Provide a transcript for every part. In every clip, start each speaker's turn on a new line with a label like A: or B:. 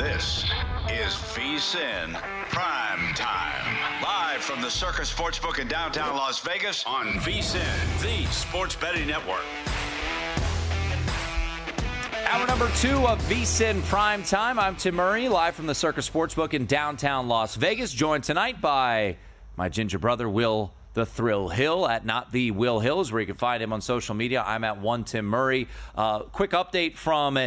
A: This is VSiN PrimeTime. Live from the Circus Sportsbook in downtown Las Vegas on VSiN, the sports betting network.
B: Hour number 2 of VSiN Primetime. I'm Tim Murray, live from the Circus Sportsbook in downtown Las Vegas, joined tonight by my ginger brother, Will the Thrill Hill, at Not the Will Hills, where you can find him on social media. I'm at one Tim Murray. Quick update from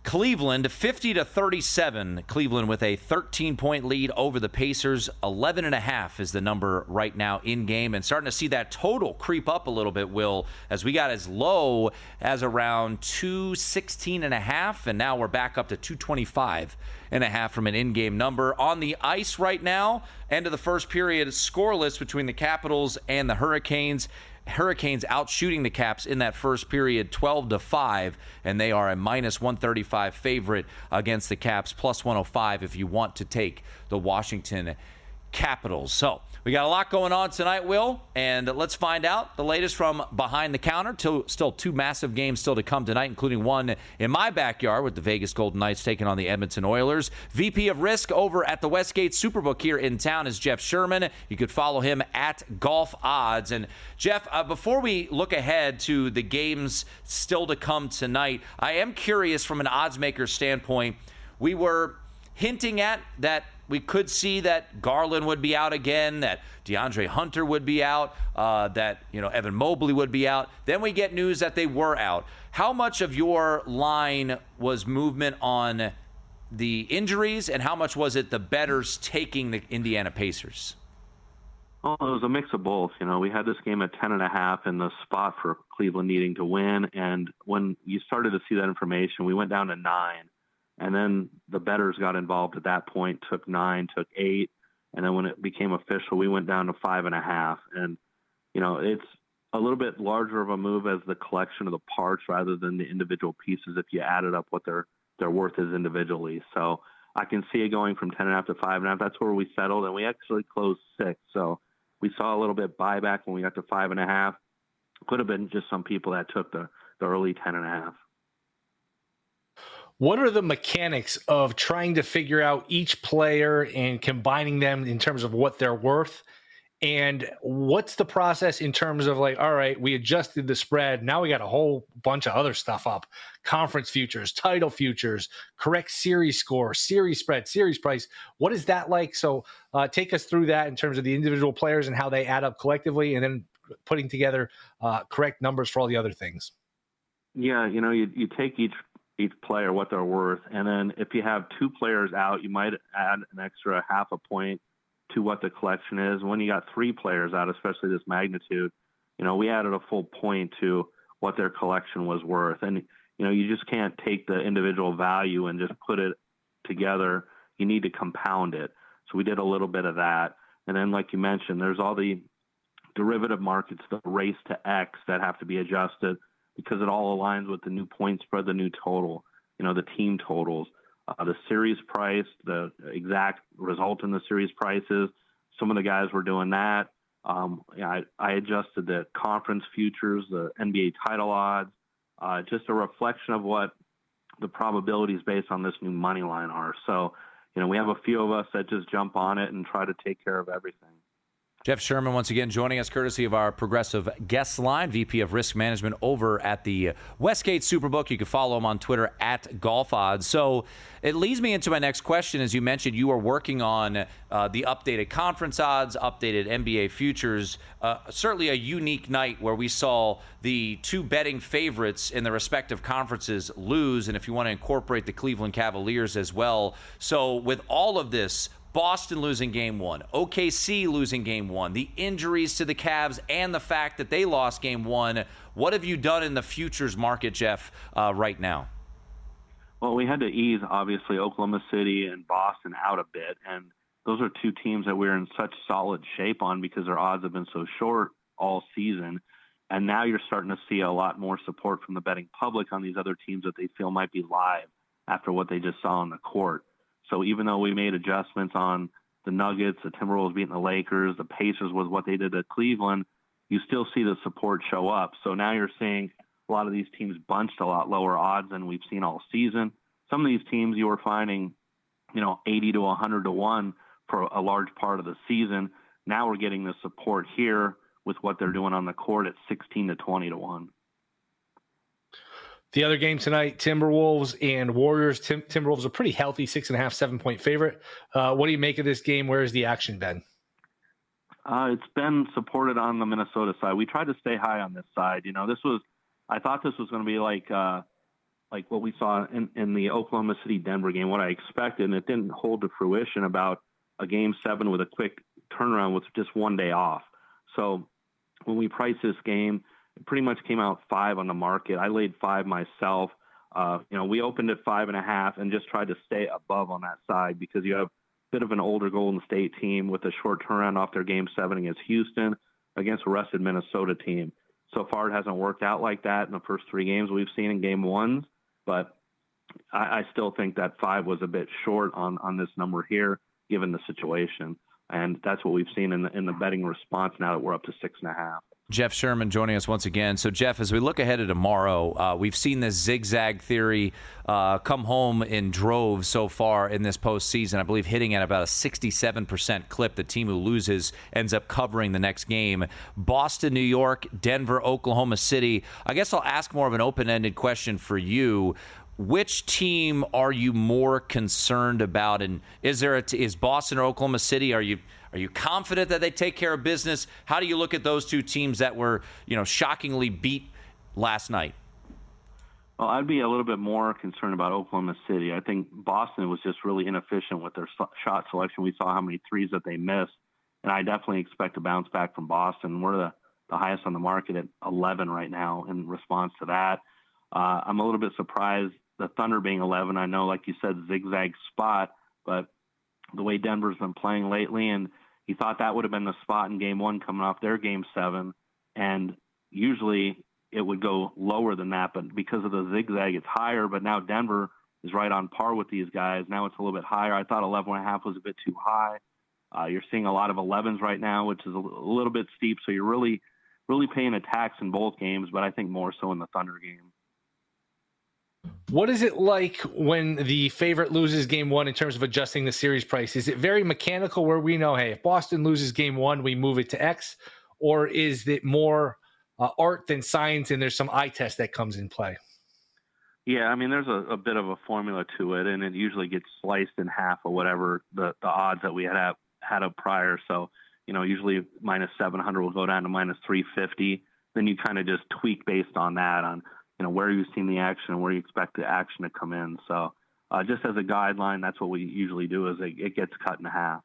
B: Cleveland, 50-37. Cleveland with a 13-point lead over the Pacers. 11.5 is the number right now in game, and starting to see that total creep up a little bit, Will, as we got as low as around 216.5, and now we're back up to 225.5 from an in-game number. On the ice right now, end of the first period, scoreless between the Capitals and the Hurricanes. Hurricanes out shooting the Caps in that first period 12-5, and they are a minus 135 favorite against the Caps, plus 105 if you want to take the Washington Capitals. So we got a lot going on tonight, Will, and let's find out the latest from behind the counter. Still two massive games still to come tonight, including one in my backyard with the Vegas Golden Knights taking on the Edmonton Oilers. VP of Risk over at the Westgate Superbook here in town is Jeff Sherman. You could follow him at Golf Odds. And Jeff, before we look ahead to the games still to come tonight, I am curious from an odds maker standpoint. We were hinting at that we could see that Garland would be out again, that DeAndre Hunter would be out, that Evan Mobley would be out. Then we get news that they were out. How much of your line was movement on the injuries, and how much was it the bettors taking the Indiana Pacers?
C: Oh, it was a mix of both. We had this game at 10.5 in the spot for Cleveland needing to win, and when you started to see that information, we went down to 9. And then the bettors got involved at that point, took 9, took 8. And then when it became official, we went down to 5.5. And, it's a little bit larger of a move as the collection of the parts rather than the individual pieces if you added up what their worth is individually. So I can see it going from 10.5 to 5.5. That's where we settled, and we actually closed 6. So we saw a little bit buyback when we got to 5.5. Could have been just some people that took the early 10.5.
D: What are the mechanics of trying to figure out each player and combining them in terms of what they're worth? And what's the process in terms of all right, we adjusted the spread. Now we got a whole bunch of other stuff up. Conference futures, title futures, correct series score, series spread, series price. What is that like? So take us through that in terms of the individual players and how they add up collectively, and then putting together correct numbers for all the other things.
C: Yeah, you take each player what they're worth, and then if you have 2 players out, you might add an extra half a point to what the collection is. When you got 3 players out, especially this magnitude, we added a full point to what their collection was worth. And you just can't take the individual value and just put it together. You need to compound it. So we did a little bit of that. And then, like you mentioned, there's all the derivative markets, the race to X, that have to be adjusted, because it all aligns with the new point spread, the new total, the team totals, the series price, the exact result in the series prices. Some of the guys were doing that. I adjusted the conference futures, the NBA title odds, just a reflection of what the probabilities based on this new money line are. So, we have a few of us that just jump on it and try to take care of everything.
B: Jeff Sherman once again joining us courtesy of our progressive guest line, VP of Risk Management over at the Westgate Superbook. You can follow him on Twitter at Golf Odds. So it leads me into my next question. As you mentioned, you are working on the updated conference odds, updated NBA futures. Certainly a unique night where we saw the 2 betting favorites in the respective conferences lose, and if you want to incorporate the Cleveland Cavaliers as well. So with all of this, Boston losing game 1, OKC losing game 1, the injuries to the Cavs, and the fact that they lost game 1. What have you done in the futures market, Jeff, right now?
C: Well, we had to ease, obviously, Oklahoma City and Boston out a bit, and those are 2 teams that we're in such solid shape on because their odds have been so short all season. And now you're starting to see a lot more support from the betting public on these other teams that they feel might be live after what they just saw on the court. So even though we made adjustments on the Nuggets, the Timberwolves beating the Lakers, the Pacers was what they did at Cleveland, you still see the support show up. So now you're seeing a lot of these teams bunched a lot lower odds than we've seen all season. Some of these teams you were finding 80 to 100 to 1 for a large part of the season. Now we're getting the support here with what they're doing on the court at 16 to 20 to 1.
D: The other game tonight, Timberwolves and Warriors. Timberwolves are pretty healthy, 6.5, 7-point favorite. What do you make of this game? Where has the action been?
C: It's been supported on the Minnesota side. We tried to stay high on this side. I thought this was going to be like what we saw in the Oklahoma City Denver game, what I expected, and it didn't hold to fruition about a game 7 with a quick turnaround with just one day off. So when we priced this game, it pretty much came out 5 on the market. I laid 5 myself. We opened at 5.5 and just tried to stay above on that side because you have a bit of an older Golden State team with a short turnaround off their game 7 against Houston, against a rested Minnesota team. So far, it hasn't worked out like that in the first 3 games we've seen in game 1s, but I still think that 5 was a bit short on this number here, given the situation. And that's what we've seen in the betting response now that we're up to 6.5.
B: Jeff Sherman joining us once again. So, Jeff, as we look ahead to tomorrow, we've seen this zigzag theory come home in droves so far in this postseason. I believe hitting at about a 67% clip. The team who loses ends up covering the next game. Boston, New York, Denver, Oklahoma City. I guess I'll ask more of an open-ended question for you. Which team are you more concerned about? And is Boston or Oklahoma City? Are you confident that they take care of business? How do you look at those two teams that were, shockingly beat last night?
C: Well, I'd be a little bit more concerned about Oklahoma City. I think Boston was just really inefficient with their shot selection. We saw how many threes that they missed, and I definitely expect a bounce back from Boston. We're the highest on the market at 11 right now in response to that. I'm a little bit surprised the Thunder being 11. I know, like you said, zigzag spot, but the way Denver's been playing lately, and you thought that would have been the spot in game 1 coming off their game 7, and usually it would go lower than that, but because of the zigzag, it's higher. But now Denver is right on par with these guys. Now it's a little bit higher. I thought 11.5 was a bit too high. You're seeing a lot of 11s right now, which is a little bit steep. So you're really, really paying a tax in both games, but I think more so in the Thunder game.
D: What is it like when the favorite loses game 1 in terms of adjusting the series price? Is it very mechanical where we know, hey, if Boston loses game 1, we move it to X? Or is it more art than science and there's some eye test that comes in play?
C: Yeah, I mean, there's a bit of a formula to it, and it usually gets sliced in half or whatever the odds that we had up prior. So, usually minus 700 will go down to minus 350. Then you kind of just tweak based on that, on where you've seen the action and where you expect the action to come in. So just as a guideline, that's what we usually do is it gets cut in half.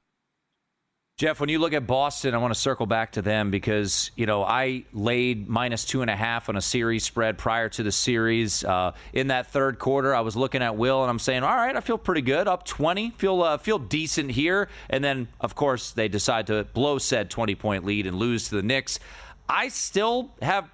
B: Jeff, when you look at Boston, I want to circle back to them because, I laid minus 2.5 on a series spread prior to the series. In that third quarter, I was looking at Will, and I'm saying, all right, I feel pretty good, up 20, feel decent here. And then, of course, they decide to blow said 20-point lead and lose to the Knicks. I still have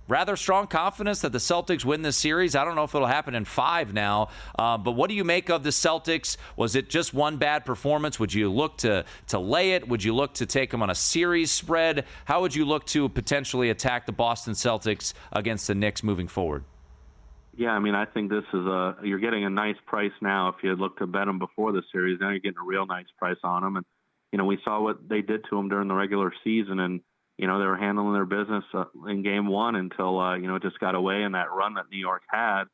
B: rather strong confidence that the Celtics win this series. I don't know if it'll happen in 5 now, but what do you make of the Celtics? Was it just one bad performance? Would you look to lay it? Would you look to take them on a series spread? How would you look to potentially attack the Boston Celtics against the Knicks moving forward?
C: Yeah, I mean, I think this is you're getting a nice price now. If you had looked to bet them before the series, now you're getting a real nice price on them. And, we saw what they did to them during the regular season, and they were handling their business in game 1 until, it just got away in that run that New York had.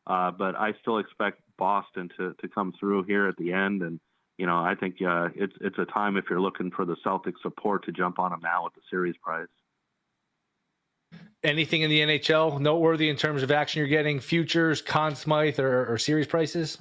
C: But I still expect Boston to come through here at the end. And, I think it's a time if you're looking for the Celtics support to jump on them now with the series price.
D: Anything in the NHL noteworthy in terms of action you're getting, futures, Conn Smythe, or series prices?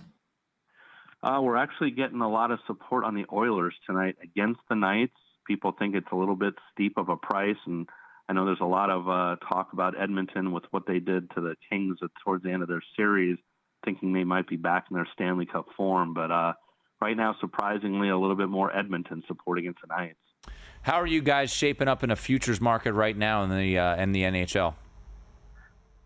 C: We're actually getting a lot of support on the Oilers tonight against the Knights. People think it's a little bit steep of a price, and I know there's a lot of talk about Edmonton with what they did to the Kings towards the end of their series, thinking they might be back in their Stanley Cup form. But right now, surprisingly, a little bit more Edmonton support against the Knights.
B: How are you guys shaping up in a futures market right now in the NHL?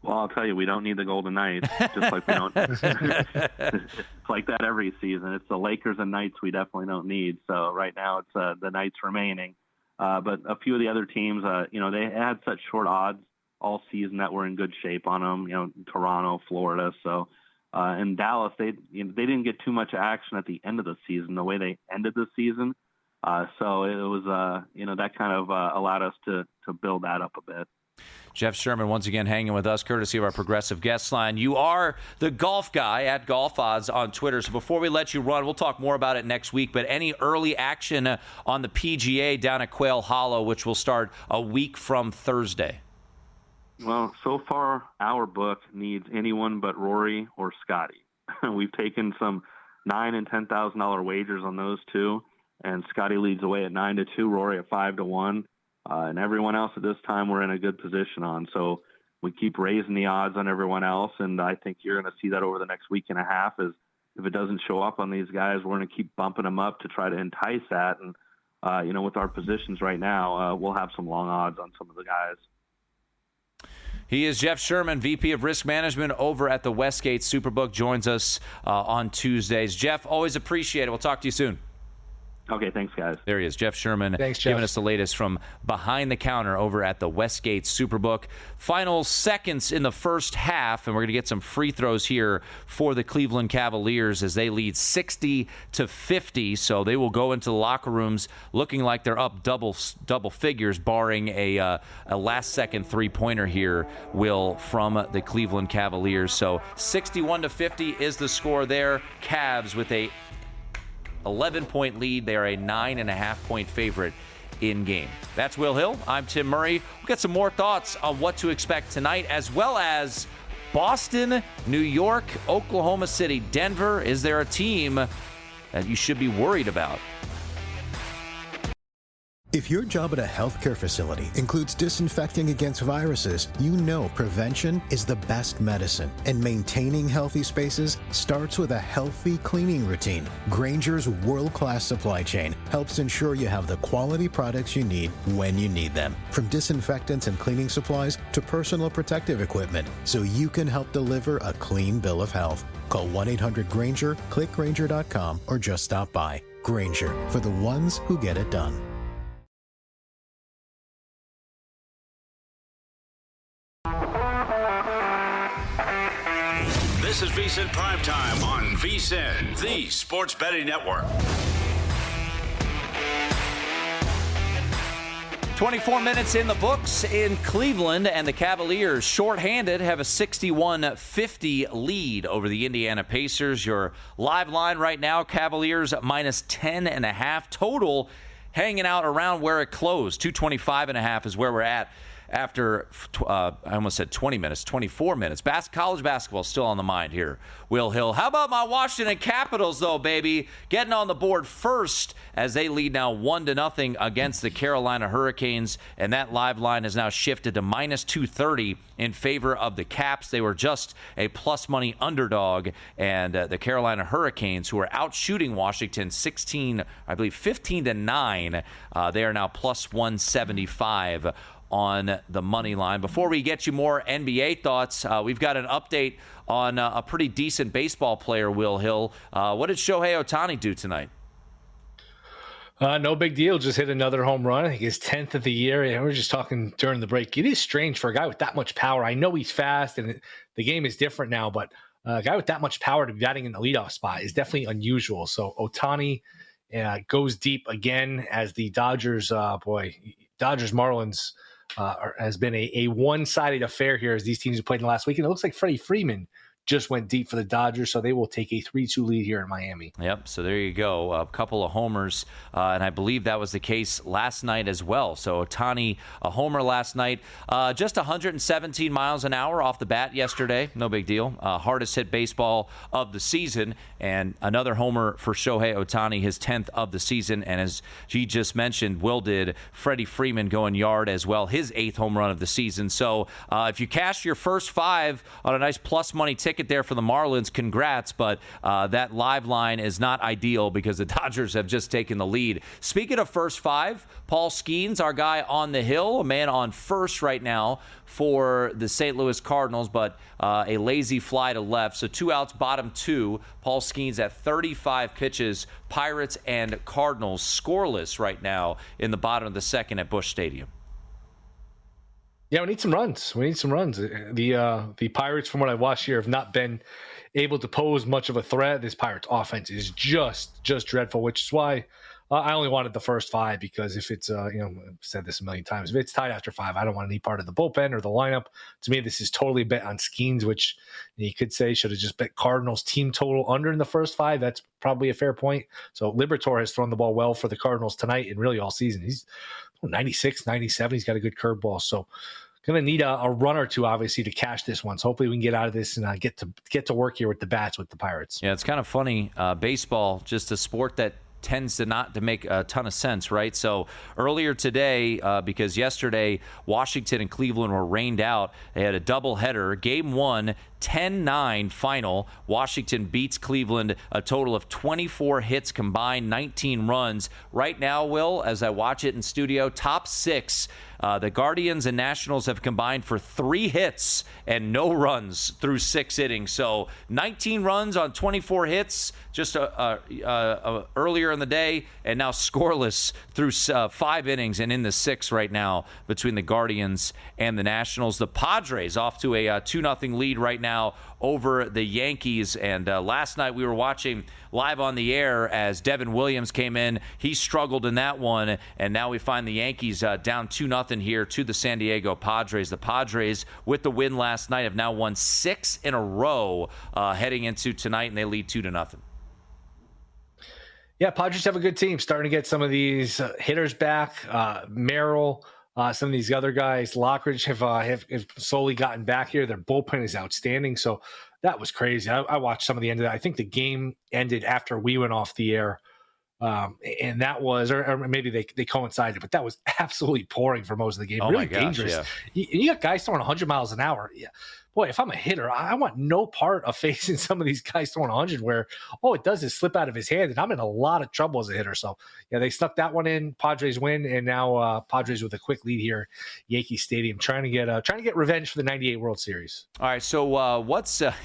C: Well, I'll tell you, we don't need the Golden Knights, just like we don't. It's like that every season. It's the Lakers and Knights we definitely don't need. So right now it's the Knights remaining. But a few of the other teams, they had such short odds all season that we're in good shape on them, Toronto, Florida. So In Dallas, they didn't get too much action at the end of the season, the way they ended the season. So it was, that kind of allowed us to build that up a bit.
B: Jeff Sherman once again hanging with us, courtesy of our progressive guest line. You are the golf guy at Golf Odds on Twitter. So before we let you run, we'll talk more about it next week. But any early action on the PGA down at Quail Hollow, which will start a week from Thursday?
C: Well, so far our book needs anyone but Rory or Scotty. We've taken some $9,000 and $10,000 wagers on those two, and Scotty leads away at 9-2, Rory at 5-1. And everyone else at this time we're in a good position on. So we keep raising the odds on everyone else, and I think you're going to see that over the next week and a half. Is if it doesn't show up on these guys, we're going to keep bumping them up to try to entice that. And, with our positions right now, we'll have some long odds on some of the guys.
B: He is Jeff Sherman, VP of Risk Management over at the Westgate Superbook, joins us on Tuesdays. Jeff, always appreciate it. We'll talk to you soon.
C: Okay, thanks, guys.
B: There he is, Jeff Sherman.
D: Thanks, Jeff.
B: Giving us the latest from behind the counter over at the Westgate Superbook. Final seconds in the first half, and we're going to get some free throws here for the Cleveland Cavaliers as they lead 60-50. So they will go into the locker rooms looking like they're up double figures, barring a last-second three-pointer here, Will, from the Cleveland Cavaliers. So 61-50 is the score there. Cavs with a 11-point lead. They are a 9.5-point favorite in game. That's Will Hill. I'm Tim Murray. We'll get some more thoughts on what to expect tonight, as well as Boston, New York, Oklahoma City, Denver. Is there a team that you should be worried about?
E: If your job at a healthcare facility includes disinfecting against viruses, you know prevention is the best medicine. And maintaining healthy spaces starts with a healthy cleaning routine. Grainger's world-class supply chain helps ensure you have the quality products you need when you need them. From disinfectants and cleaning supplies to personal protective equipment, so you can help deliver a clean bill of health. Call 1-800-GRAINGER, click Grainger.com, or just stop by. Grainger, for the ones who get it done.
A: This is VSiN PrimeTime on VSiN, the Sports Betting Network.
B: 24 minutes in the books in Cleveland, and the Cavaliers, shorthanded, have a 61-50 lead over the Indiana Pacers. Your live line right now, Cavaliers minus 10.5. Total hanging out around where it closed. 225.5 is where we're at after, I almost said 20 minutes, 24 minutes. College basketball still on the mind here, Will Hill. How about my Washington Capitals, though, baby? Getting on the board first as they lead now 1-0 against the Carolina Hurricanes, and that live line has now shifted to minus 230 in favor of the Caps. They were just a plus money underdog, and the Carolina Hurricanes, who are out shooting Washington 15-9, they are now plus 175 on the money line. Before we get you more NBA thoughts, we've got an update on a pretty decent baseball player, Will Hill. What did Shohei Ohtani do tonight?
D: No big deal. Just hit another home run. I think his 10th of the year. We were just talking during the break. It is strange for a guy with that much power. I know he's fast and the game is different now, but a guy with that much power to be batting in the leadoff spot is definitely unusual. So Ohtani goes deep again as the Dodgers, Marlins, has been a one-sided affair here as these teams have played in the last week. And it looks like Freddie Freeman just went deep for the Dodgers, so they will take a 3-2 lead here in Miami.
B: Yep, so there you go. A couple of homers, and I believe that was the case last night as well. So Ohtani, a homer last night. Just 117 miles an hour off the bat yesterday. No big deal. Hardest hit baseball of the season, and another homer for Shohei Ohtani, his 10th of the season. And as he just mentioned, Will did, Freddie Freeman going yard as well, his 8th home run of the season. So if you cash your first 5 on a nice plus money ticket there for the Marlins, congrats, but that live line is not ideal because the Dodgers have just taken the lead. Speaking of first 5, Paul Skeens, our guy on the hill, a man on first right now for the St. Louis Cardinals, but a lazy fly to left. So 2 outs, bottom 2. Paul Skeens at 35 pitches. Pirates and Cardinals scoreless right now in the bottom of the second at Busch Stadium.
D: Yeah, we need some runs. The Pirates, from what I watched here, have not been able to pose much of a threat. This Pirates offense is just dreadful, which is why I only wanted the first 5, because if it's, I've said this a million times, if it's tied after 5, I don't want any part of the bullpen or the lineup. To me, this is totally bet on Skeens, which you could say should have just bet Cardinals team total under in the first 5. That's probably a fair point. So Liberatore has thrown the ball well for the Cardinals tonight and really all season. He's 96, 97. He's got a good curveball. So going to need a run or two, obviously, to cash this one. So hopefully we can get out of this and get to work here with the bats with the Pirates.
B: Yeah, it's kind of funny. Baseball, just a sport that tends to not to make a ton of sense, right? So earlier today, because yesterday Washington and Cleveland were rained out, they had a doubleheader. Game 1, 10-9 final. Washington beats Cleveland a total of 24 hits combined, 19 runs. Right now, Will, as I watch it in studio, top 6. The Guardians and Nationals have combined for 3 hits and no runs through 6 innings. So 19 runs on 24 hits just earlier in the day, and now scoreless through 5 innings and in the 6th right now between the Guardians and the Nationals. The Padres off to a 2-0 lead right now over the Yankees. And last night we were watching live on the air as Devin Williams came in. He struggled in that one, and now we find the Yankees down 2-0 here to the San Diego Padres. The Padres, with the win last night, have now won 6 in a row heading into tonight, and they lead 2-0.
D: Yeah, Padres have a good team. Starting to get some of these hitters back. Merrill, some of these other guys, Lockridge have slowly gotten back here. Their bullpen is outstanding. So that was crazy. I watched some of the end of that. I think the game ended after we went off the air. And that was, or maybe they coincided, but that was absolutely pouring for most of the game.
B: Oh,
D: really
B: my gosh,
D: dangerous.
B: yeah.
D: You got guys throwing 100 miles an hour. Yeah. Boy, if I'm a hitter, I want no part of facing some of these guys throwing 100 where all it does is slip out of his hand, and I'm in a lot of trouble as a hitter. So, yeah, they snuck that one in. Padres win, and now Padres with a quick lead here, Yankee Stadium, trying to get revenge for the '98 World Series.
B: All right, so what's that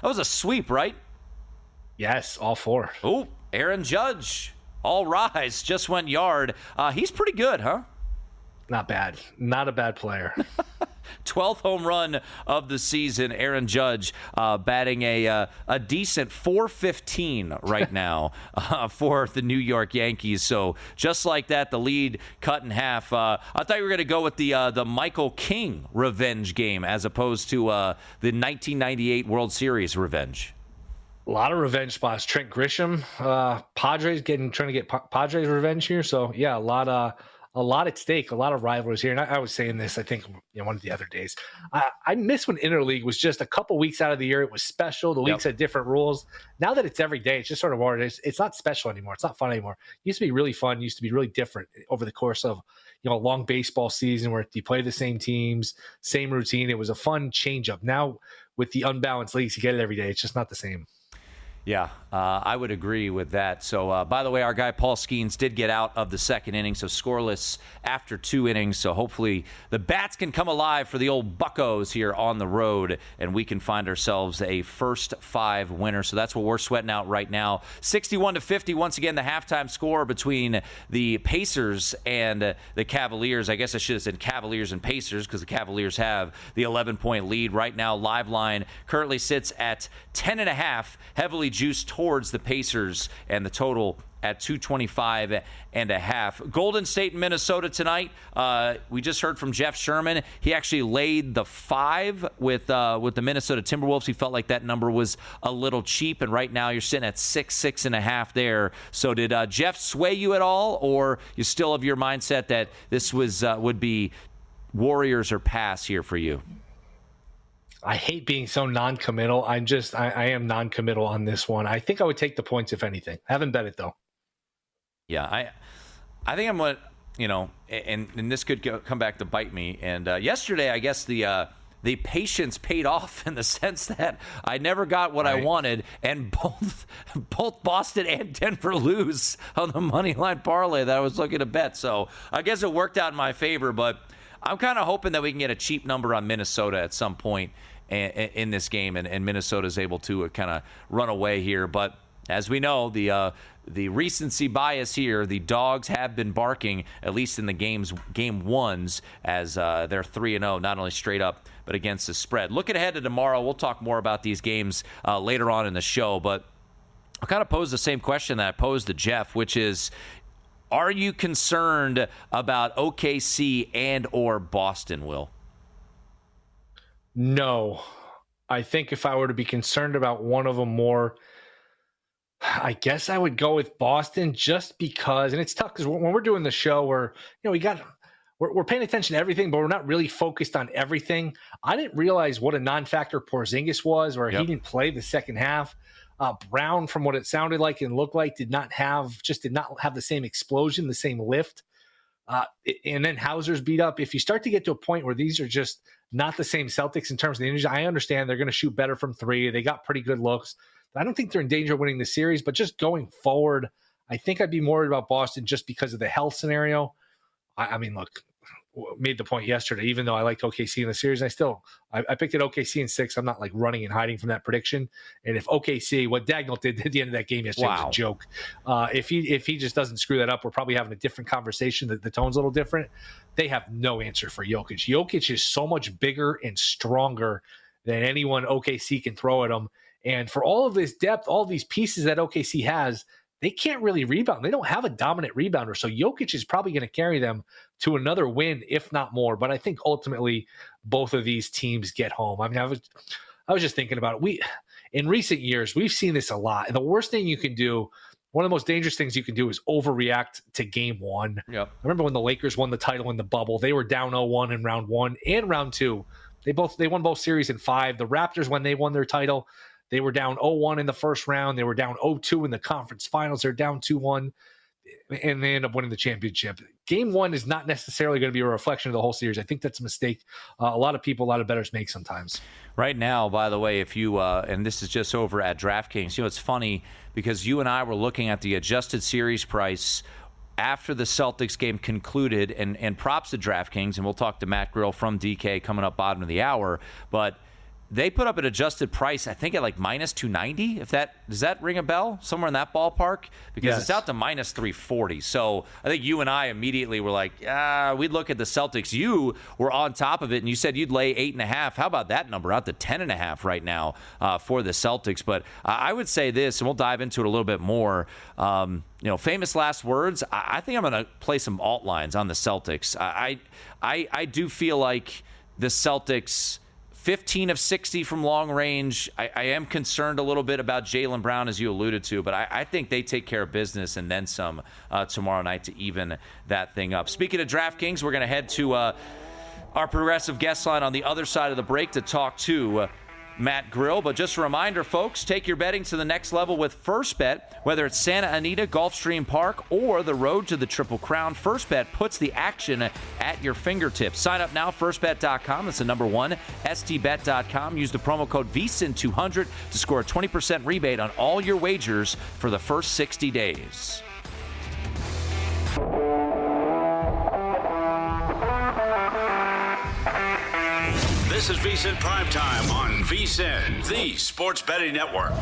B: was a sweep, right?
D: Yes, all 4.
B: Oh, Aaron Judge, all rise, just went yard. He's pretty good, huh?
D: Not bad. Not a bad player.
B: 12th home run of the season. Aaron Judge batting a decent .415 right now for the New York Yankees. So just like that, the lead cut in half. I thought you were going to go with the Michael King revenge game as opposed to the 1998 World Series revenge.
D: A lot of revenge spots. Trent Grisham, Padres trying to get Padres revenge here. So yeah, a lot at stake, a lot of rivalries here. And I was saying this, I think, one of the other days. I miss when Interleague was just a couple weeks out of the year. It was special. The leagues had different rules. Now that it's every day, it's just sort of more. It's not special anymore. It's not fun anymore. It used to be really fun. It used to be really different over the course of a long baseball season where you play the same teams, same routine. It was a fun change up. Now with the unbalanced leagues, you get it every day. It's just not the same.
B: Yeah, I would agree with that. So, by the way, our guy Paul Skeens did get out of the second inning, so scoreless after 2 innings. So hopefully the bats can come alive for the old Buccos here on the road, and we can find ourselves a first 5 winner. So that's what we're sweating out right now. 61-50, once again, the halftime score between the Pacers and the Cavaliers. I guess I should have said Cavaliers and Pacers because the Cavaliers have the 11-point lead. Right now, live line currently sits at 10.5, heavily juiced towards the Pacers, and the total at 225.5. Golden State and Minnesota tonight. We just heard from Jeff Sherman. He actually laid the 5 with the Minnesota Timberwolves. He felt like that number was a little cheap, and right now you're sitting at 6.5 there. So did Jeff sway you at all, or you still have your mindset that this would be Warriors or pass here for you?
D: I hate being so non-committal. I am non-committal on this one. I think I would take the points if anything. I haven't bet it though.
B: Yeah, I think I'm what and this could come back to bite me. And yesterday, I guess the patience paid off in the sense that I never got what I wanted, and both Boston and Denver lose on the money line parlay that I was looking to bet. So I guess it worked out in my favor, but I'm kind of hoping that we can get a cheap number on Minnesota at some point in this game, and Minnesota's able to kind of run away here. But as we know, the the recency bias here, the dogs have been barking, at least in the game ones, as they're 3-0, not only straight up, but against the spread. Looking ahead to tomorrow, we'll talk more about these games later on in the show, but I'll kind of pose the same question that I posed to Jeff, which is, are you concerned about OKC and or Boston, Will?
D: No. I think if I were to be concerned about one of them more, I guess I would go with Boston, just because, and it's tough because when we're doing the show, we're paying attention to everything, but we're not really focused on everything. I didn't realize what a non-factor Porzingis was, where he didn't play the second half. Brown, from what it sounded like and looked like, did not have the same explosion, the same lift. And then Hauser's beat up. If you start to get to a point where these are just not the same Celtics in terms of the injuries, I understand they're going to shoot better from three. They got pretty good looks. I don't think they're in danger of winning the series, but just going forward, I think I'd be more worried about Boston just because of the health scenario. I mean, look, made the point yesterday, even though I liked OKC in the series, I picked it OKC in 6. I'm not like running and hiding from that prediction. And if OKC, what Dagnall did at the end of that game yesterday was a joke. If he just doesn't screw that up, we're probably having a different conversation. The tone's a little different. They have no answer for Jokic. Jokic is so much bigger and stronger than anyone OKC can throw at him. And for all of this depth, all these pieces that OKC has, they can't really rebound. They don't have a dominant rebounder. So Jokic is probably going to carry them to another win, if not more. But I think ultimately both of these teams get home. I mean, I was just thinking about it. In recent years, we've seen this a lot. And the worst thing you can do, one of the most dangerous things you can do, is overreact to game one.
B: Yep.
D: I remember when the Lakers won the title in the bubble. They were down 0-1 in round 1 and round 2. They won both series in 5. The Raptors, when they won their title, they were down 0-1 in the first round. They were down 0-2 in the conference finals. They're down 2-1, and they end up winning the championship. Game 1 is not necessarily going to be a reflection of the whole series. I think that's a mistake a lot of bettors make sometimes.
B: Right now, by the way, if you and this is just over at DraftKings, it's funny because you and I were looking at the adjusted series price after the Celtics game concluded, and props to DraftKings, and we'll talk to Matt Grill from DK coming up bottom of the hour, but they put up an adjusted price, I think, at like minus 290. Does that ring a bell? Somewhere in that ballpark? Because It's out to minus 340. So I think you and I immediately were like, we'd look at the Celtics. You were on top of it, and you said you'd lay 8.5. How about that number? Out to 10.5 right now for the Celtics. But I would say this, and we'll dive into it a little bit more. Famous last words. I think I'm going to play some alt lines on the Celtics. I do feel like the Celtics, 15 of 60 from long range. I am concerned a little bit about Jaylen Brown, as you alluded to, but I think they take care of business and then some tomorrow night to even that thing up. Speaking of DraftKings, we're going to head to our progressive guest line on the other side of the break to talk to Matt Grill. But just a reminder, folks, take your betting to the next level with First Bet. Whether it's Santa Anita, Gulfstream Park, or the road to the Triple Crown, First Bet puts the action at your fingertips. Sign up now, firstbet.com. That's the number one, stbet.com. Use the promo code VSiN200 to score a 20% rebate on all your wagers for the first 60 days.
A: This is VSiN PrimeTime on VSiN, the Sports Betting Network.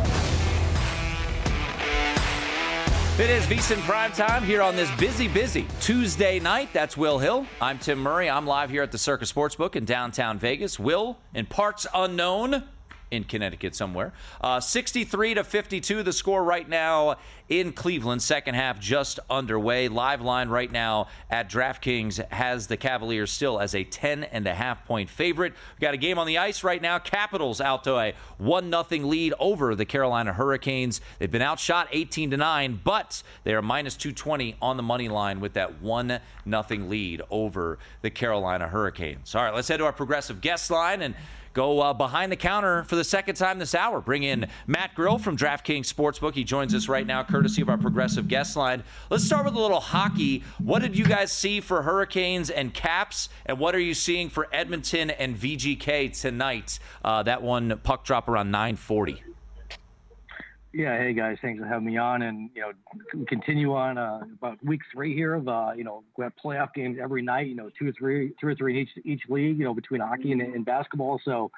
B: It is VSiN PrimeTime here on this busy Tuesday night. That's Will Hill. I'm Tim Murray. I'm live here at the Circus Sportsbook in downtown Vegas. Will, in parts unknown, in Connecticut somewhere. 63-52, the score right now in Cleveland. Second half just underway. Live line right now at DraftKings has the Cavaliers still as a 10.5-point favorite. We got a game on the ice right now. Capitals out to a 1-0 lead over the Carolina Hurricanes. They've been outshot 18-9, but they are minus 220 on the money line with that 1-0 lead over the Carolina Hurricanes. All right, let's head to our progressive guest line and go behind the counter for the second time this hour. Bring in Matt Grill from DraftKings Sportsbook. He joins us right now, courtesy of our progressive guest line. Let's start with a little hockey. What did you guys see for Hurricanes and Caps, and what are you seeing for Edmonton and VGK tonight? That one puck drop around 9:40.
F: Yeah, hey guys, thanks for having me on, and continue on about week 3 here of we have playoff games every night. Two or three in each league. Between hockey and basketball, so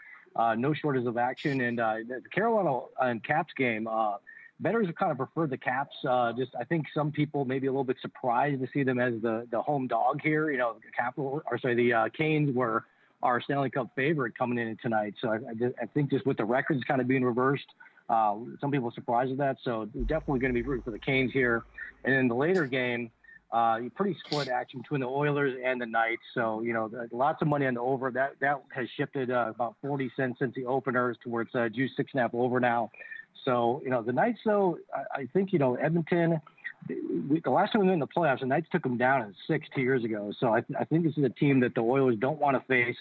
F: no shortage of action. And the Carolina and Caps game, bettors have kind of preferred the Caps. I think some people may be a little bit surprised to see them as the home dog here. The Canes were our Stanley Cup favorite coming in tonight. So I think just with the records kind of being reversed, some people are surprised with that. So we're definitely going to be rooting for the Canes here. And in the later game, pretty split action between the Oilers and the Knights. So, lots of money on the over. That has shifted about 40 cents since the openers towards juice 6.5 over now. So, the Knights, though, I think, Edmonton, the last time we went in the playoffs, the Knights took them down in 6 2 years ago. So I think this is a team that the Oilers don't want to face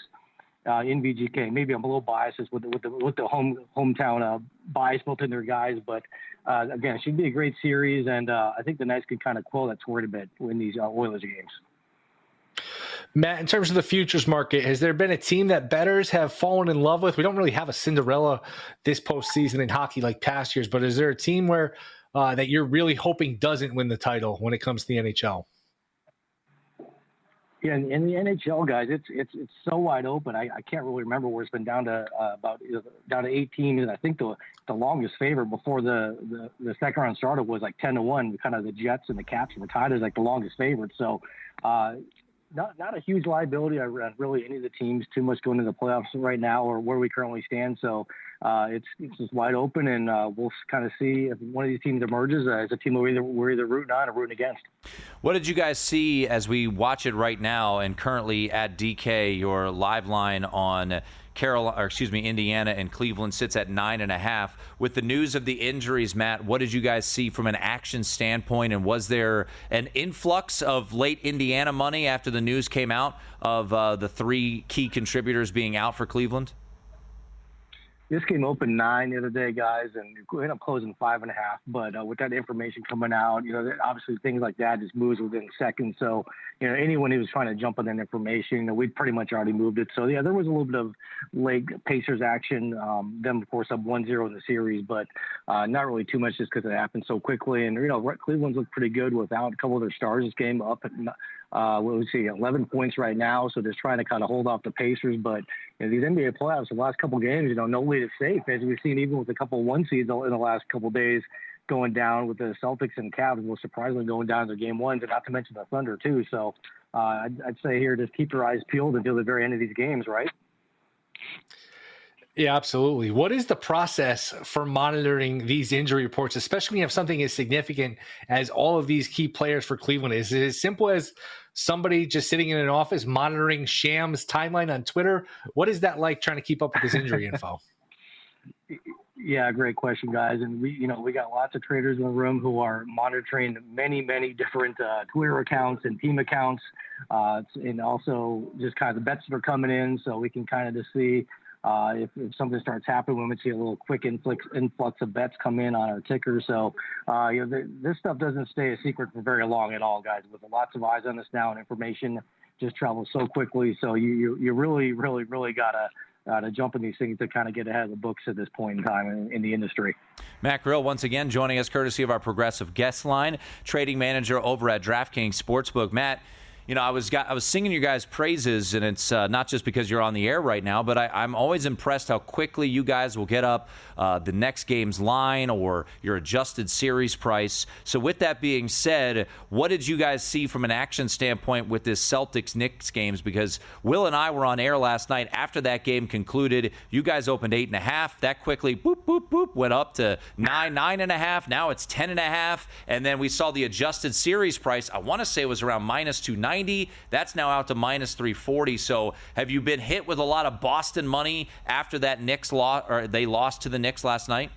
F: in VGK. Maybe I'm a little biased with the hometown bias built in their guys, but again, it should be a great series, and I think the Knights can kind of quell that toward a bit in these Oilers games.
D: Matt, in terms of the futures market, has there been a team that bettors have fallen in love with? We don't really have a Cinderella this postseason in hockey like past years, but is there a team where that you're really hoping doesn't win the title when it comes to the NHL?
F: Yeah, in the NHL, guys, it's so wide open. I can't really remember where it's been down to down to 8 teams, and I think the longest favorite before the second round started was like 10-1. Kind of the Jets and the Caps were tied as like the longest favorite. So, not a huge liability on really any of the teams too much going into the playoffs right now or where we currently stand. So it's just wide open, and we'll kind of see if one of these teams emerges as a team we're either rooting on or rooting against.
B: What did you guys see as we watch it right now and currently at DK, your live line on Indiana and Cleveland sits at 9.5. With the news of the injuries, Matt, what did you guys see from an action standpoint? And was there an influx of late Indiana money after the news came out of the 3 key contributors being out for Cleveland?
F: This game opened 9 the other day, guys, and we ended up closing 5.5. But with that information coming out, obviously things like that just moves within seconds. So, anyone who was trying to jump on that information, we'd pretty much already moved it. So, yeah, there was a little bit of late Pacers action. Them, of course, up 1-0 in the series, but not really too much just because it happened so quickly. And, Cleveland's looked pretty good without a couple of their stars this game, up at 11 points right now. So just trying to kind of hold off the Pacers. But these NBA playoffs, the last couple games, no lead is safe, as we've seen even with a couple of 1 seeds in the last couple of days going down with the Celtics and Cavs, most surprisingly going down to game 1s, and not to mention the Thunder too. So I'd say here, just keep your eyes peeled until the very end of these games, right?
D: Yeah, absolutely. What is the process for monitoring these injury reports, especially when you have something as significant as all of these key players for Cleveland? Is it as simple as somebody just sitting in an office monitoring Sham's timeline on Twitter? What is that like trying to keep up with this injury info?
F: Yeah, great question, guys. And we got lots of traders in the room who are monitoring many, many different Twitter accounts and team accounts, and also just kind of the bets that are coming in, so we can kind of just see if something starts happening. We might see a little quick influx of bets come in on our ticker. So, this stuff doesn't stay a secret for very long at all, guys. With lots of eyes on us now, and information just travels so quickly. So you really, really, really gotta jump in these things to kind of get ahead of the books at this point in time in the industry.
B: Matt Grill, once again, joining us courtesy of our Progressive Guest Line, trading manager over at DraftKings Sportsbook. Matt, I was singing your guys' praises, and it's not just because you're on the air right now, but I'm always impressed how quickly you guys will get up the next game's line or your adjusted series price. So with that being said, what did you guys see from an action standpoint with this Celtics-Knicks games? Because Will and I were on air last night after that game concluded. You guys opened 8.5. That quickly, boop, boop, boop, went up to 9.5. Now it's 10.5. And then we saw the adjusted series price, I want to say it was around minus 290. That's now out to minus 340. So have you been hit with a lot of Boston money after that Knicks loss, or they lost to the Knicks last night?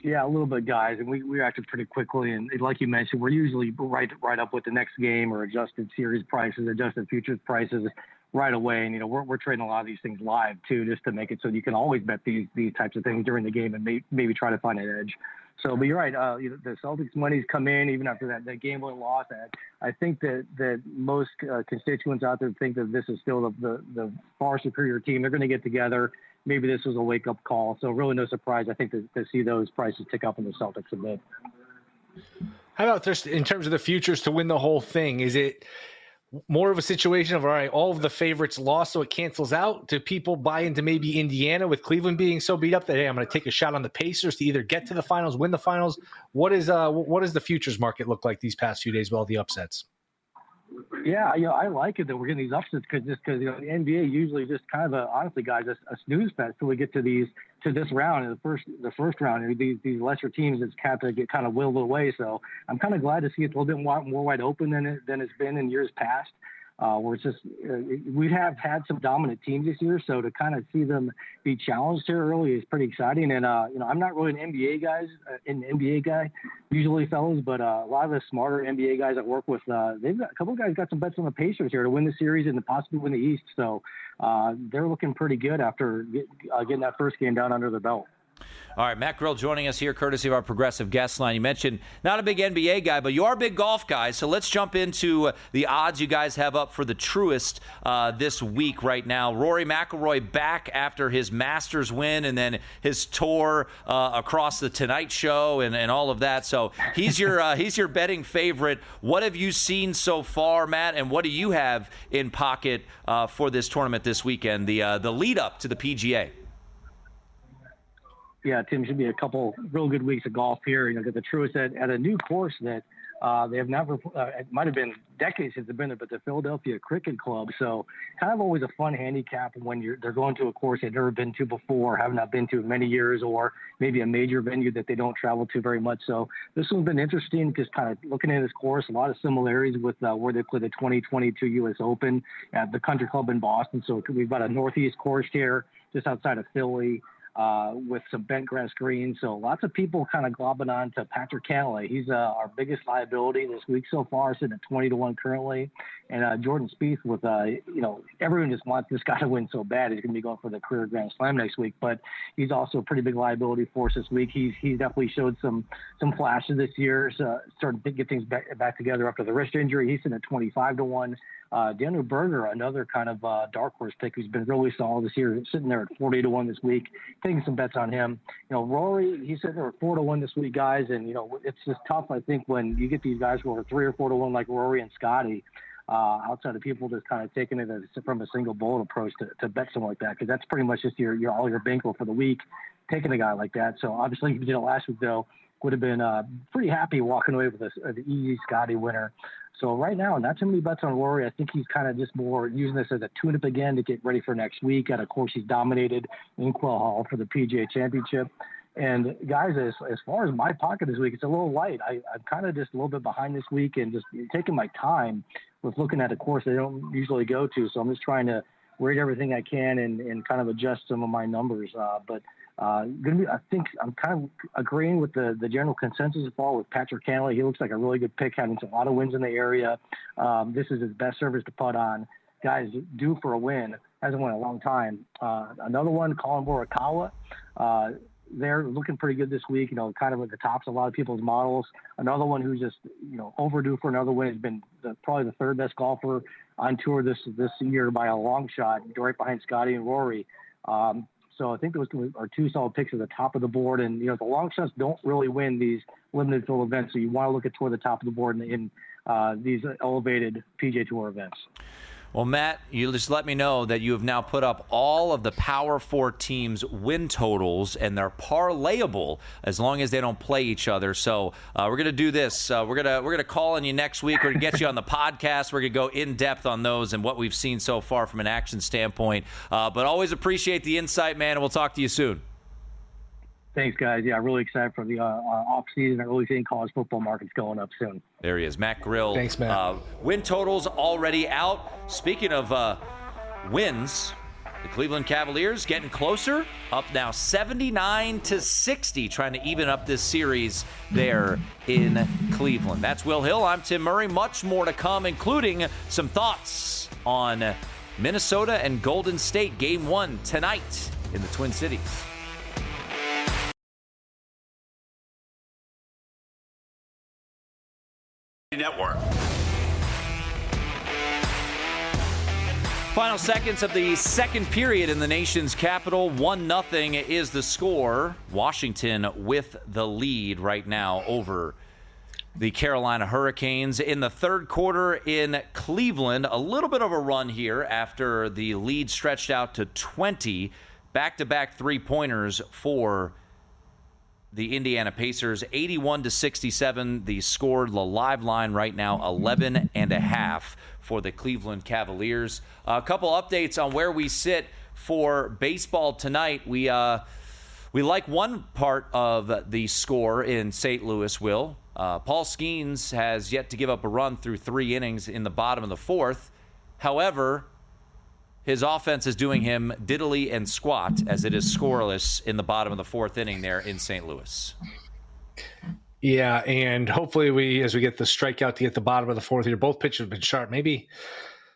F: Yeah, a little bit, guys, and we reacted pretty quickly. And like you mentioned, we're usually right up with the next game or adjusted series prices, adjusted futures prices right away. And we're trading a lot of these things live too, just to make it so you can always bet these types of things during the game and maybe try to find an edge. So, but you're right. The Celtics money's come in even after that game winning loss. I think that most constituents out there think that this is still the far superior team. They're going to get together. Maybe this was a wake up call. So really no surprise, I think, to see those prices tick up in the Celtics a bit.
D: How about just in terms of the futures to win the whole thing? Is it more of a situation of, all right, all of the favorites lost, so it cancels out? Do people buy into maybe Indiana with Cleveland being so beat up that, hey, I'm going to take a shot on the Pacers to either get to the finals, win the finals? What does the futures market look like these past few days with all the upsets?
F: Yeah, I like it that we're getting these upsets because the NBA usually just kind of honestly, guys, a snooze fest till we get to this round. And the first round, these lesser teams just have to get kind of willed away. So I'm kind of glad to see it's a little bit more wide open than it's been in years past. Where it's just we have had some dominant teams this year, so to kind of see them be challenged here early is pretty exciting. And I'm not really an NBA guy usually, fellas, but a lot of the smarter NBA guys I work with, they've got a couple of guys got some bets on the Pacers here to win the series and to possibly win the East. So they're looking pretty good after getting that first game down under their belt.
B: All right, Matt Grill joining us here, courtesy of our progressive guest line. You mentioned not a big NBA guy, but you are a big golf guy. So let's jump into the odds you guys have up for the Truist this week right now. Rory McIlroy back after his Masters win and then his tour across the Tonight Show and all of that. So he's your betting favorite. What have you seen so far, Matt, and what do you have in pocket for this tournament this weekend, the lead up to the PGA?
F: Yeah, Tim, should be a couple real good weeks of golf here. Get the Truist at a new course that they have never. It might have been decades since they've been there, but the Philadelphia Cricket Club. So kind of always a fun handicap when they're going to a course they've never been to before, have not been to in many years, or maybe a major venue that they don't travel to very much. So this one's been interesting, just kind of looking at this course. A lot of similarities with where they played the 2022 U.S. Open at the Country Club in Boston. So we've got a northeast course here, just outside of Philly. With some bent grass greens. So lots of people kind of globbing on to Patrick Cantlay. He's our biggest liability this week so far, sitting at 20-1 currently. And Jordan Spieth with, everyone just wants this guy to win so bad. He's going to be going for the career Grand Slam next week, but he's also a pretty big liability for us this week. He's definitely showed some flashes this year, so starting to get things back together after the wrist injury. He's sitting at 25-1. Daniel Berger, another kind of dark horse pick who's been really solid this year, sitting there at 40-1 this week. Taking some bets on him. Rory, he's sitting there at 4-1 this week, guys, and it's just tough. I think when you get these guys who are 3 or 4-1 like Rory and Scotty, outside of people just kind of taking it from a single bullet approach to bet something like that, because that's pretty much just all your bankroll for the week, taking a guy like that. So obviously, if you did it last week though, would have been pretty happy walking away with the easy Scotty winner. So right now, not too many bets on Rory. I think he's kind of just more using this as a tune-up again to get ready for next week. And of course, he's dominated in Quail Hall for the PGA Championship. And guys, as far as my pocket this week, it's a little light. I'm kind of just a little bit behind this week and just taking my time with looking at a course I don't usually go to. So I'm just trying to read everything I can and kind of adjust some of my numbers. I think I'm kind of agreeing with the general consensus of all with Patrick Cantlay. He looks like a really good pick, having a lot of wins in the area. This is his best surface to putt on. Guys, due for a win. Hasn't won in a long time. Another one, Colin Morikawa. They're looking pretty good this week, kind of at the tops of a lot of people's models. Another one who's just, overdue for another win, has been probably the third best golfer on tour this year by a long shot, right behind Scotty and Rory. So I think those are two solid picks at the top of the board. And, the long shots don't really win these limited field events. So you want to look at toward the top of the board in these elevated PGA Tour events.
B: Well, Matt, you just let me know that you have now put up all of the Power 4 teams' win totals, and they're parlayable as long as they don't play each other. So we're going to do this. We're gonna call on you next week. We're going to get you on the podcast. We're going to go in-depth on those and what we've seen so far from an action standpoint. But always appreciate the insight, man, and we'll talk to you soon.
F: Thanks, guys. Yeah, really excited for the off-season and early season college football markets going up soon.
B: There he is, Matt Grill.
D: Thanks, Matt.
B: Win totals already out. Speaking of wins, the Cleveland Cavaliers getting closer, up now 79-60, trying to even up this series there in Cleveland. That's Will Hill. I'm Tim Murray. Much more to come, including some thoughts on Minnesota and Golden State Game 1 tonight in the Twin Cities.
A: Network.
B: Final seconds of the second period in the nation's capital. 1-0 is the score. Washington with the lead right now over the Carolina Hurricanes. In the third quarter in Cleveland, a little bit of a run here after the lead stretched out to 20. Back-to-back three-pointers for the Indiana Pacers, 81-67. The score, the live line right now, 11.5 for the Cleveland Cavaliers. A couple updates on where we sit for baseball tonight. We like one part of the score in St. Louis, Will. Paul Skeens has yet to give up a run through 3 innings in the bottom of the fourth. However, his offense is doing him diddly and squat as it is scoreless in the bottom of the fourth inning there in St. Louis.
D: Yeah, and hopefully as we get the strikeout to get the bottom of the fourth here, both pitchers have been sharp. Maybe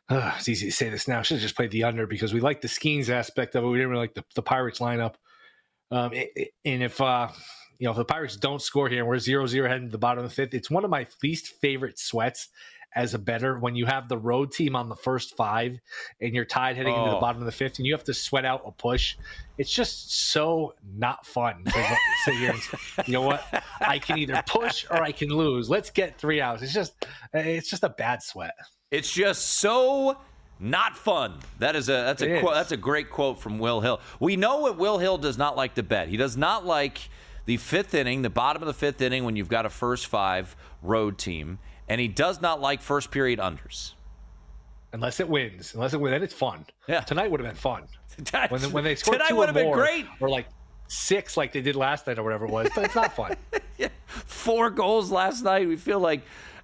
D: it's easy to say this now. Should have just played the under because we like the Skeens aspect of it. We didn't really like the Pirates lineup. And if the Pirates don't score here and we're 0-0 heading to the bottom of the fifth, it's one of my least favorite sweats as a bettor when you have the road team on the first 5 and you're tied heading into the bottom of the fifth and you have to sweat out a push. It's just so not fun to sit here and say, you know what? I can either push or I can lose. Let's get 3 outs. It's just a bad sweat.
B: It's just so not fun. That's a great quote from Will Hill. We know what Will Hill does not like to bet. He does not like the fifth inning, the bottom of the fifth inning when you've got a first 5 road team. And he does not like first period unders.
D: Unless it wins. Then it's fun.
B: Yeah.
D: Tonight would have been fun. When they scored
B: Tonight
D: 2
B: would
D: or
B: have been
D: more,
B: great.
D: or like 6 like they did last night or whatever it was. But it's not fun.
B: Yeah. 4 goals last night. We feel like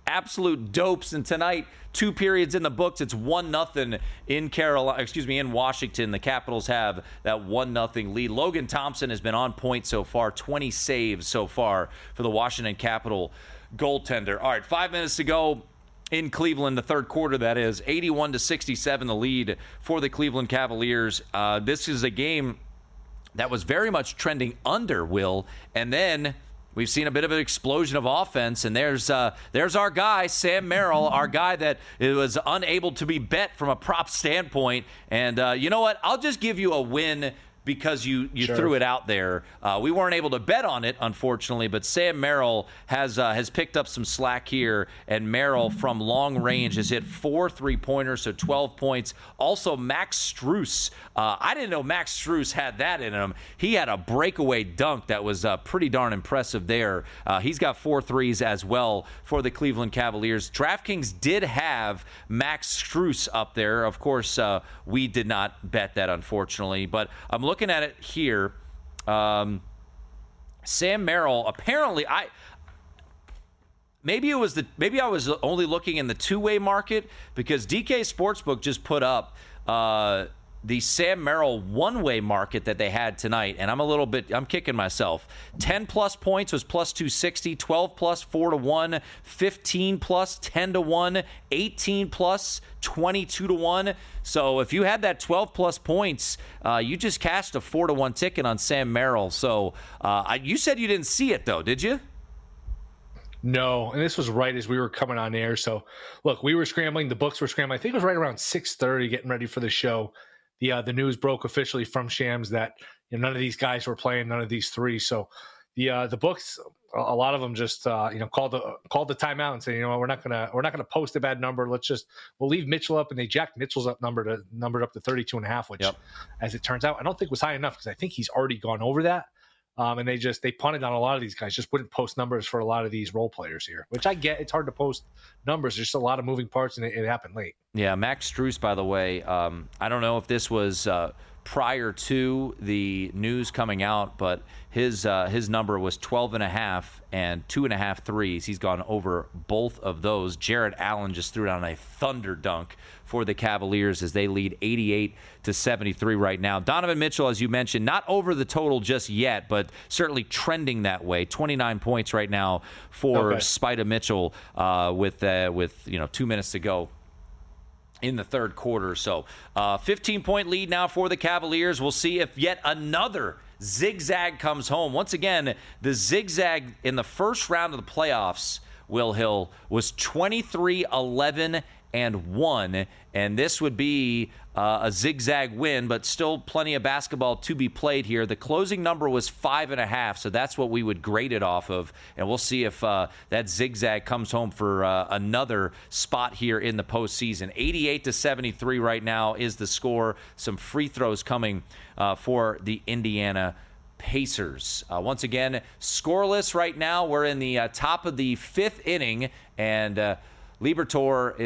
B: absolute dopes. And tonight, 2 periods in the books. It's 1-0 in Washington. The Capitals have that 1-0 lead. Logan Thompson has been on point so far. 20 saves so far for the Washington Capital goaltender. All right, 5 minutes to go in Cleveland, the third quarter, that is. 81-67, the lead for the Cleveland Cavaliers. This is a game that was very much trending under, Will, and then we've seen a bit of an explosion of offense, and there's our guy, Sam Merrill, our guy that was unable to be bet from a prop standpoint. And you know what? I'll just give you a win because you sure threw it out there. We weren't able to bet on it, unfortunately, but Sam Merrill has picked up some slack here, and Merrill from long range has hit 4 3-pointers, so 12 points. Also, Max Strus. I didn't know Max Strus had that in him. He had a breakaway dunk that was pretty darn impressive there. He's got 4 threes as well for the Cleveland Cavaliers. DraftKings did have Max Strus up there. Of course, we did not bet that, unfortunately, but I'm looking at it here. Sam Merrill, apparently, maybe I was only looking in the two-way market because DK Sportsbook just put up the Sam Merrill one-way market that they had tonight, and I'm kicking myself. 10-plus points was plus 260, 12-plus 4-1, 15-plus 10-1, 18-plus 22-1. So if you had that 12-plus points, you just cashed a 4-1 ticket on Sam Merrill. So you said you didn't see it, though, did you?
D: No, and this was right as we were coming on air. So, look, we were scrambling. The books were scrambling. I think it was right around 6:30 getting ready for the show. The news broke officially from Shams that none of these guys were playing, none of these 3. So the books, a lot of them just called the timeout and say, we're not gonna post a bad number. We'll leave Mitchell up, and they jacked Mitchell's numbered up to 32.5, which, as it turns out, I don't think was high enough because I think he's already gone over that. And they punted on a lot of these guys, just wouldn't post numbers for a lot of these role players here, which I get. It's hard to post numbers. There's just a lot of moving parts, and it happened late.
B: Yeah, Max Strus, by the way, I don't know if this was prior to the news coming out, but his number was 12.5 and 2.5 threes. He's gone over both of those. Jarrett Allen just threw down a thunder dunk for the Cavaliers as they lead 88-73 right now. Donovan Mitchell, as you mentioned, not over the total just yet, but certainly trending that way. 29 points right now for Spida Mitchell with 2 minutes to go in the third quarter. So 15-point lead now for the Cavaliers. We'll see if yet another zigzag comes home. Once again, the zigzag in the first round of the playoffs, Will Hill, was 23-11 2-1, and this would be a zigzag win, but still plenty of basketball to be played here. The closing number was 5.5, so that's what we would grade it off of, and we'll see if that zigzag comes home for another spot here in the postseason. 88-73 right now is the score. Some free throws coming for the Indiana Pacers. Once again, scoreless right now. We're in the top of the 5th inning, and Liberatore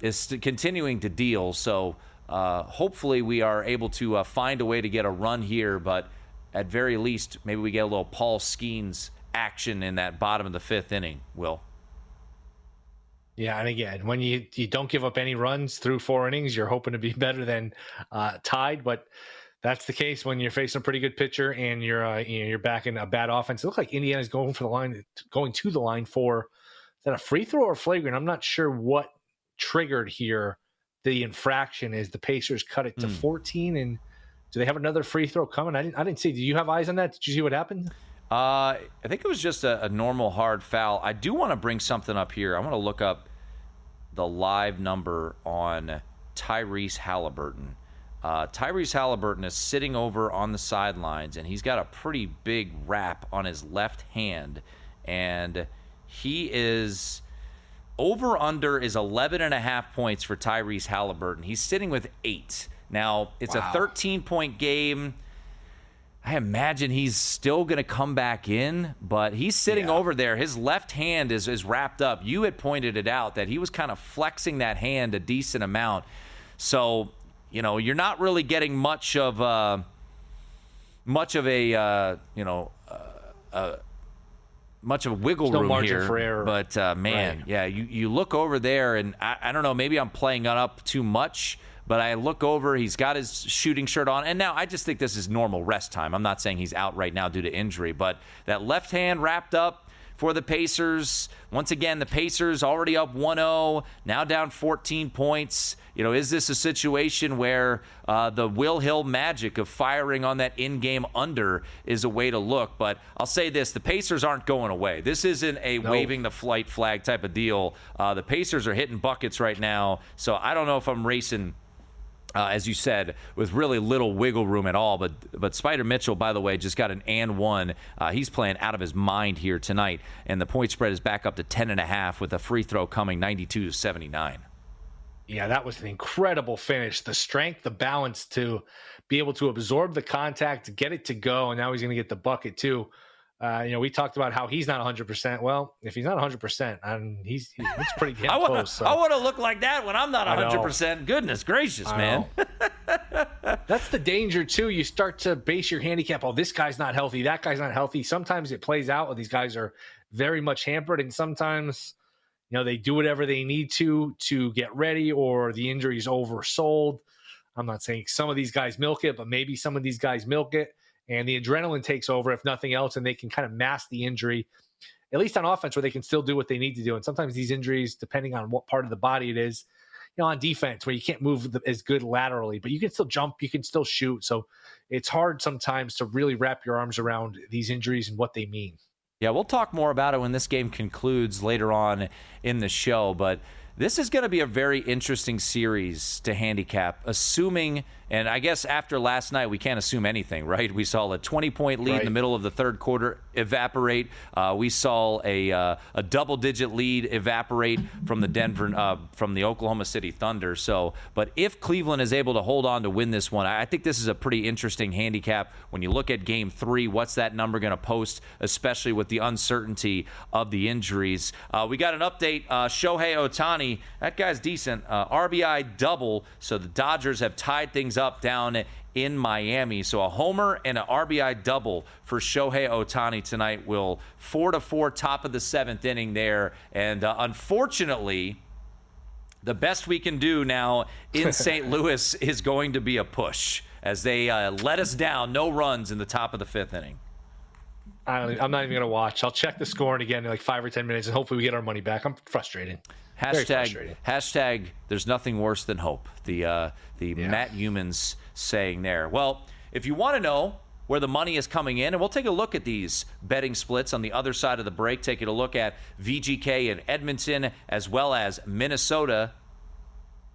B: is continuing to deal, so hopefully we are able to find a way to get a run here, but at very least, maybe we get a little Paul Skeens action in that bottom of the 5th inning, Will.
D: Yeah, and again, when you don't give up any runs through 4 innings, you're hoping to be better than tied, but that's the case when you're facing a pretty good pitcher and you're backing a bad offense. It looks like Indiana's going to the line for, is that a free throw or flagrant? I'm not sure what triggered here the infraction. Is the Pacers cut it to 14, and do they have another free throw coming? I didn't see. Do you have eyes on that? Did you see what happened?
B: I think it was just a normal hard foul. I do want to bring something up here. I want to look up the live number on Tyrese Halliburton. Tyrese Halliburton is sitting over on the sidelines, and he's got a pretty big wrap on his left hand, and he is over-under is 11.5 points for Tyrese Halliburton. He's sitting with 8. Now, it's a 13-point game. I imagine he's still going to come back in, but he's sitting over there. His left hand is wrapped up. You had pointed it out that he was kind of flexing that hand a decent amount. So, you're not really getting much of a wiggle room here,
D: for error.
B: But man, right. You look over there, and I don't know, maybe I'm playing it up too much, but I look over, he's got his shooting shirt on, and now I just think this is normal rest time. I'm not saying he's out right now due to injury, but that left hand wrapped up for the Pacers. Once again, the Pacers already up 1-0, now down 14 points. Is this a situation where the Will Hill magic of firing on that in-game under is a way to look? But I'll say this, the Pacers aren't going away. This isn't a waving the flight flag type of deal. The Pacers are hitting buckets right now, so I don't know if I'm racing, as you said, with really little wiggle room at all. But Spider Mitchell, by the way, just got an and one. He's playing out of his mind here tonight, and the point spread is back up to 10.5 with a free throw coming 92-79.
D: Yeah, that was an incredible finish. The strength, the balance to be able to absorb the contact, to get it to go, and now he's going to get the bucket too. We talked about how he's not 100%. Well, if he's not 100%, he looks pretty damn close. So.
B: I want to look like that when I'm not 100%. Goodness gracious, man.
D: That's the danger too. You start to base your handicap. Oh, this guy's not healthy. That guy's not healthy. Sometimes it plays out. These guys are very much hampered, and sometimes they do whatever they need to get ready, or the injury's oversold. I'm not saying some of these guys milk it, but maybe some of these guys milk it, and the adrenaline takes over, if nothing else, and they can kind of mask the injury, at least on offense, where they can still do what they need to do. And sometimes these injuries, depending on what part of the body it is, on defense, where you can't move as good laterally, but you can still jump, you can still shoot. So it's hard sometimes to really wrap your arms around these injuries and what they mean.
B: Yeah, we'll talk more about it when this game concludes later on in the show, but this is going to be a very interesting series to handicap, assuming, and I guess after last night, we can't assume anything, right? We saw a 20-point lead in the middle of the third quarter evaporate. We saw a double-digit lead evaporate from the Oklahoma City Thunder. So, but if Cleveland is able to hold on to win this one, I think this is a pretty interesting handicap. When you look at Game 3, what's that number going to post, especially with the uncertainty of the injuries? We got an update. Shohei Ohtani, that guy's decent. RBI double, so the Dodgers have tied things up down in Miami. So a homer and an RBI double for Shohei Ohtani tonight. Will 4-4 top of the 7th inning there. And unfortunately, the best we can do now in St. Louis is going to be a push, as they let us down. No runs in the top of the 5th inning.
D: I'm not even going to watch. I'll check the scoring again in like 5 or 10 minutes, and hopefully we get our money back. I'm frustrated.
B: Hashtag there's nothing worse than hope. The Matt Humans saying there. Well, if you want to know where the money is coming in, and we'll take a look at these betting splits on the other side of the break, taking a look at VGK in Edmonton as well as Minnesota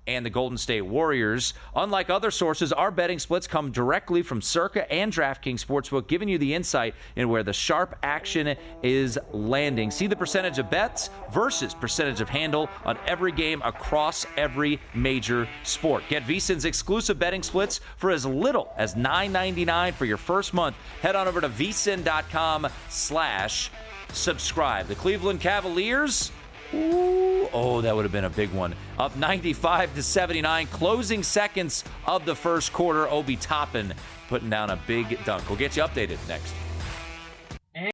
B: and the Golden State Warriors. Unlike other sources, our betting splits come directly from Circa and DraftKings Sportsbook, giving you the insight into where the sharp action is landing. See the percentage of bets versus percentage of handle on every game across every major sport. Get VSiN's exclusive betting splits for as little as $9.99 for your first month. Head on over to vsin.com/subscribe. The Cleveland Cavaliers, that would have been a big one. Up 95-79, closing seconds of the first quarter. Obi Toppin putting down a big dunk. We'll get you updated next.